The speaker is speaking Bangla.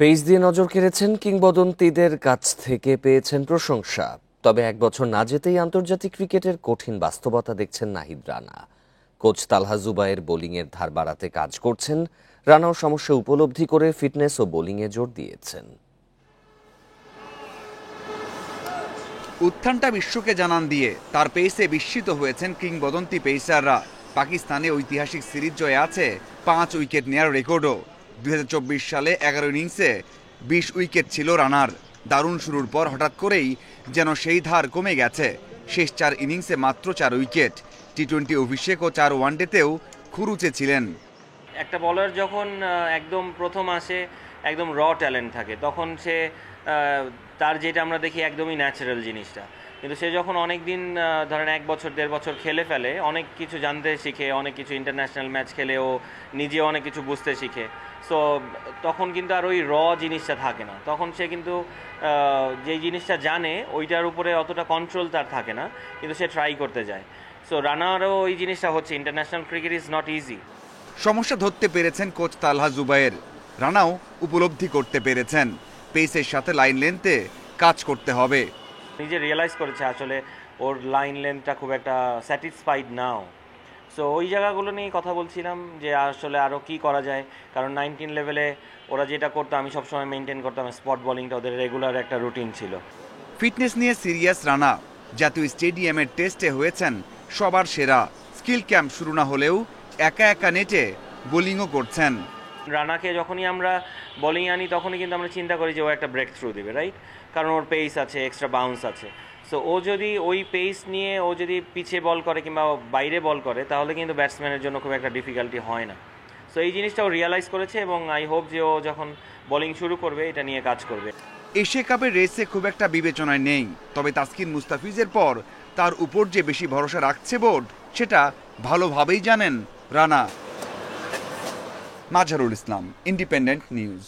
পেস দিয়ে নজর কেড়েছেন, কিংবদন্তিদের কাছ থেকে পেয়েছেন প্রশংসা। তবে এক বছর না যেতেই আন্তর্জাতিক ক্রিকেটের কঠিন বাস্তবতা দেখছেন নাহিদ রানা। কোচ তালহা জুবায়ের বোলিংয়ের ধার বাড়াতে কাজ করছেন। রানাও সমস্যা উপলব্ধি করে ফিটনেস ও বোলিংয়ে জোর দিয়েছেন। উত্থানটা বিশ্বকে জানান দিয়ে তার পেসে বিস্মিত হয়েছেন কিংবদন্তি পেসাররা। পাকিস্তানে ঐতিহাসিক সিরিজ জয়ে আছে 5 উইকেট নেয়ার রেকর্ডও। 2024 সালে 11 ইনিংসে 20 উইকেট ছিল রানার। দারুণ শুরুর পর হঠাৎ করেই যেন সেই ধার কমে গেছে। শেষ 4 ইনিংসে মাত্র 4 উইকেট। টি-20 অভিষেক ও 4 ওয়ানডেতেও খুরুচে ছিলেন। একটা বলার যখন একদম প্রথম আসে, একদম র ট্যালেন্ট থাকে, তখন সে তার যেটা আমরা দেখি একদমই ন্যাচারাল জিনিসটা। কিন্তু সে যখন অনেক দিন ধরেন 1 বছর 1.5 বছর খেলে ফেলে, অনেক কিছু জানতে শিখে, অনেক কিছু ইন্টারন্যাশনাল ম্যাচ খেলে ও নিজে অনেক কিছু বুঝতে শিখে। সো তখন কিন্তু আর ওই র জিনিসটা থাকে না। তখন সে কিন্তু যেই জিনিসটা জানে ওইটার উপরে অতটা কন্ট্রোল তার থাকে না, কিন্তু সে ট্রাই করতে যায়। সো রানারও ওই জিনিসটা হচ্ছে। International cricket is not easy. সমস্যা ধরতে পেরেছেন কোচ তালহা জুবায়ের। রানাও উপলব্ধি করতে পেরেছেন পেসের সাথে লাইন লেন্থে কাজ করতে হবে। নিজে রিয়েলাইজ করেছে আসলে ওর লাইন লেন্থটা খুব একটা স্যাটিসফাইড নাও। সো ওই জায়গাগুলো নিয়ে কথা বলছিলাম যে আসলে আরও কি করা যায়। কারণ 19 লেভেলে ওরা যেটা করতো আমি সবসময় মেনটেন করতাম, স্পট বোলিংটা ওদের রেগুলার একটা রুটিন ছিল। ফিটনেস নিয়ে সিরিয়াস রানা। জাতীয় স্টেডিয়ামের টেস্টে হয়েছেন সবার সেরা। স্কিল ক্যাম্প শুরু না হলেও একা একা নেটে বোলিংও করছেন। রানাকে যখনই আমরা বোলিং আনি তখনই কিন্তু আমরা চিন্তা করি যে ও একটা ব্রেক থ্রু দেবে, রাইট? কারণ ওর পেস আছে, এক্সট্রা বাউন্স আছে। সো ও যদি ওই পেস নিয়ে ও যদি পিছে বল করে কিংবা বাইরে বল করে, তাহলে কিন্তু ব্যাটসম্যানের জন্য খুব একটা ডিফিকাল্টি হয় না। সো এই জিনিসটা ও রিয়ালাইজ করেছে এবং আই হোপ যে ও যখন বোলিং শুরু করবে এটা নিয়ে কাজ করবে। এশিয়া কাপের রেসে খুব একটা বিবেচনায় নেই, তবে তাসকিন মুস্তাফিজের পর তার উপর যে বেশি ভরসা রাখছে বোর্ড, সেটা ভালোভাবেই জানেন রানা। Mazharul Islam, independent news.